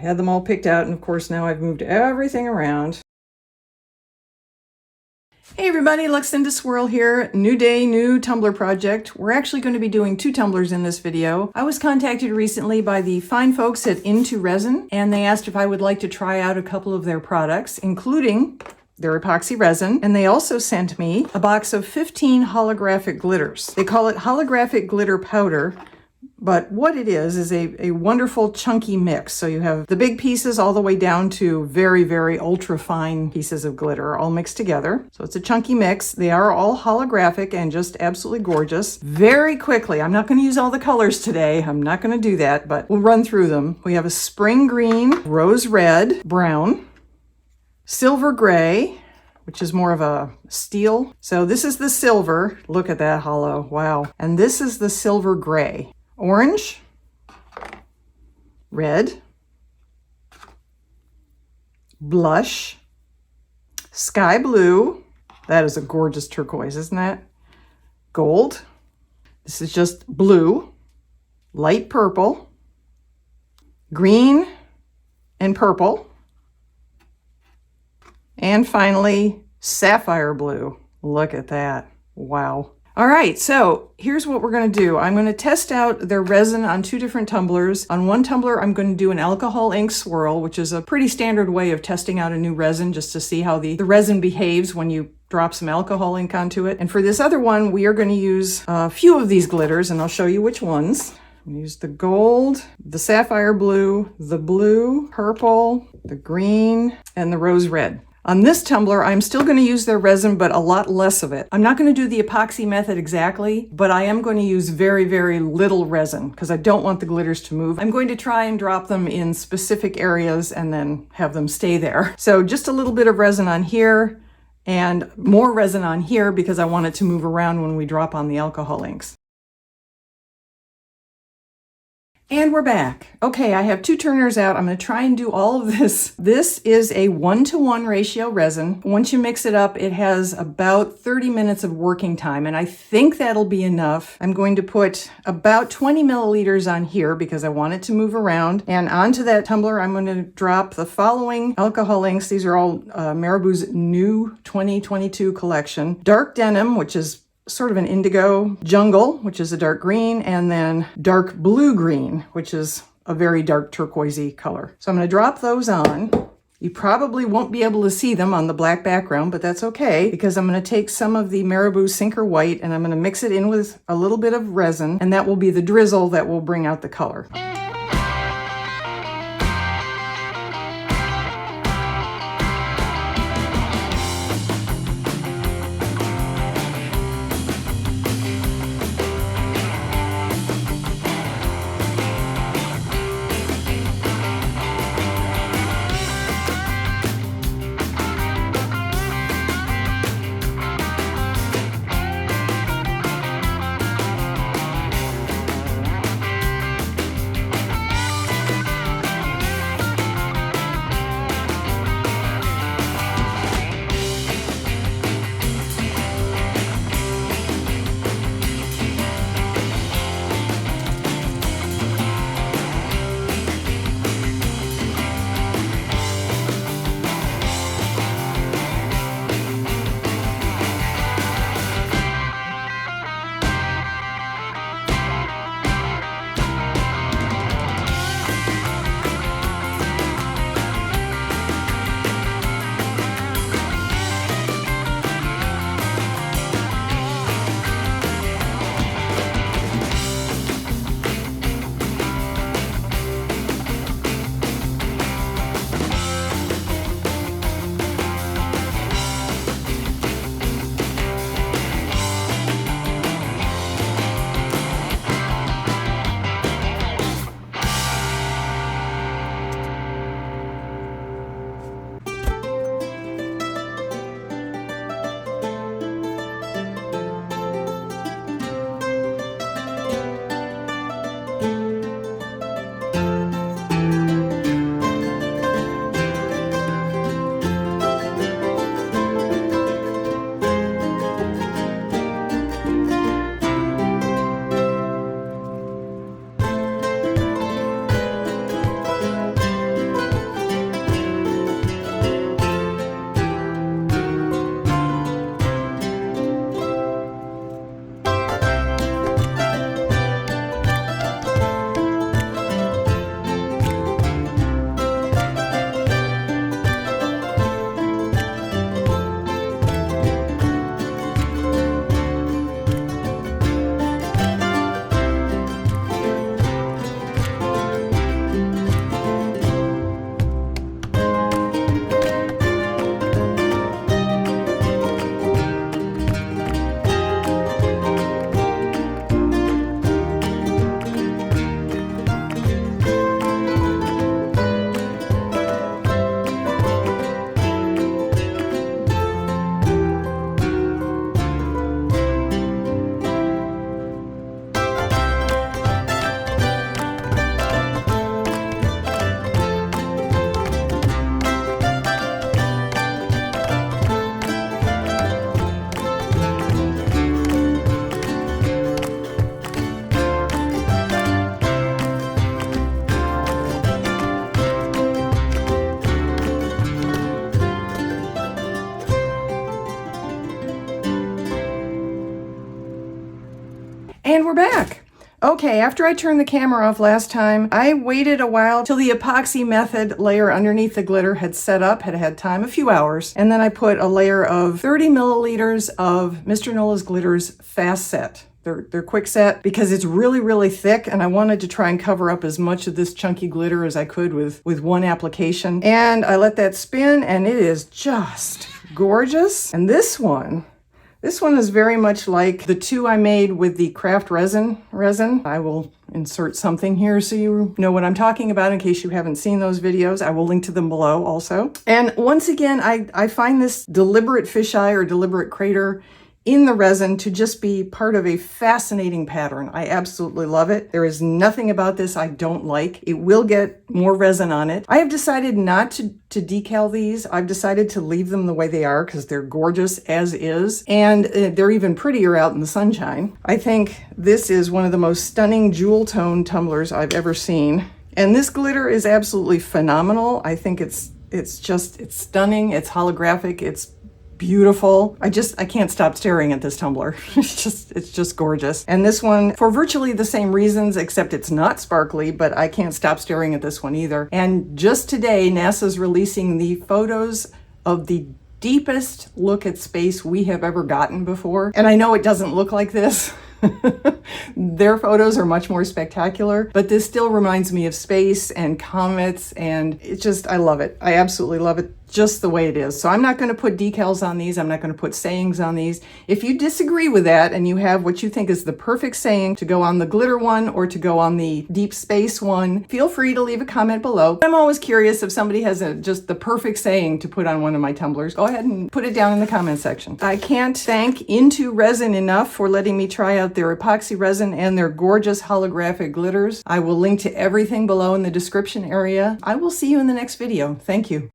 had them all picked out, and of course now I've moved everything around. Hey everybody, Luxinda Swirl here. New day, new tumbler project. We're actually going to be doing 2 tumblers in this video. I was contacted recently by the fine folks at IntoResin, and they asked if I would like to try out a couple of their products, including their epoxy resin, and they also sent me a box of 15 holographic glitters. They call it holographic glitter powder, but what it is a wonderful chunky mix. So you have the big pieces all the way down to very, very ultra fine pieces of glitter all mixed together. So it's a chunky mix. They are all holographic and just absolutely gorgeous. Very quickly, I'm not going to use all the colors today. I'm not going to do that, but we'll run through them. We have a spring green, rose red, brown, silver gray, which is more of a steel. So this is the silver. Look at that hollow. Wow. And this is the silver gray. Orange, red, blush, sky blue. That is a gorgeous turquoise, isn't that? Gold. This is just blue, light purple, green and purple, and finally sapphire blue. Look at that. Wow. All right, so here's what we're going to do. I'm going to test out their resin on 2 different tumblers. On one tumbler, I'm going to do an alcohol ink swirl, which is a pretty standard way of testing out a new resin just to see how the resin behaves when you drop some alcohol ink onto it. And for this other one, we are going to use a few of these glitters, and I'll show you which ones. I'm going to use the gold, the sapphire blue, the blue, purple, the green, and the rose red. On this tumbler, I'm still going to use their resin, but a lot less of it. I'm not going to do the epoxy method exactly, but I am going to use very, very little resin because I don't want the glitters to move. I'm going to try and drop them in specific areas and then have them stay there. So just a little bit of resin on here and more resin on here because I want it to move around when we drop on the alcohol inks. And we're back. Okay, I have 2 turners out. I'm going to try and do all of this. This is a 1-to-1 ratio resin. Once you mix it up, it has about 30 minutes of working time, and I think that'll be enough. I'm going to put about 20 milliliters on here because I want it to move around. And onto that tumbler, I'm going to drop the following alcohol inks. These are all Marabou's new 2022 collection. Dark Denim, which is sort of an indigo, jungle, which is a dark green, and then dark blue green, which is a very dark turquoisey color. So I'm going to drop those on. You probably won't be able to see them on the black background, but that's okay because I'm going to take some of the Marabou Sinker White and I'm going to mix it in with a little bit of resin, and that will be the drizzle that will bring out the color. And we're back. Okay, after I turned the camera off last time, I waited a while till the epoxy method layer underneath the glitter had set up, had had time, a few hours. And then I put a layer of 30 milliliters of Mr. Nola's Glitters Fast Set. They're quick set because it's really, really thick, and I wanted to try and cover up as much of this chunky glitter as I could with one application. And I let that spin, and it is just gorgeous. And this one is very much like the two I made with the craft resin. I will insert something here so you know what I'm talking about in case you haven't seen those videos. I will link to them below also. And once again, I find this deliberate fisheye or deliberate crater in the resin to just be part of a fascinating pattern. I absolutely love it. There is nothing about this I don't like. It will get more resin on it. I have decided not to decal these. I've decided to leave them the way they are because they're gorgeous as is, and they're even prettier out in the sunshine. I think this is one of the most stunning jewel tone tumblers I've ever seen. And this glitter is absolutely phenomenal. I think it's stunning, it's holographic, it's beautiful. I can't stop staring at this tumbler. It's just gorgeous. And this one, for virtually the same reasons, except it's not sparkly, but I can't stop staring at this one either. And just today, NASA's releasing the photos of the deepest look at space we have ever gotten before. And I know it doesn't look like this. Their photos are much more spectacular, but this still reminds me of space and comets, and I love it. I absolutely love it just the way it is. So I'm not going to put decals on these. I'm not going to put sayings on these. If you disagree with that and you have what you think is the perfect saying to go on the glitter one or to go on the deep space one, feel free to leave a comment below. I'm always curious if somebody has just the perfect saying to put on one of my tumblers. Go ahead and put it down in the comment section. I can't thank IntoResin enough for letting me try out their epoxy resin and their gorgeous holographic glitters. I will link to everything below in the description area. I will see you in the next video. Thank you.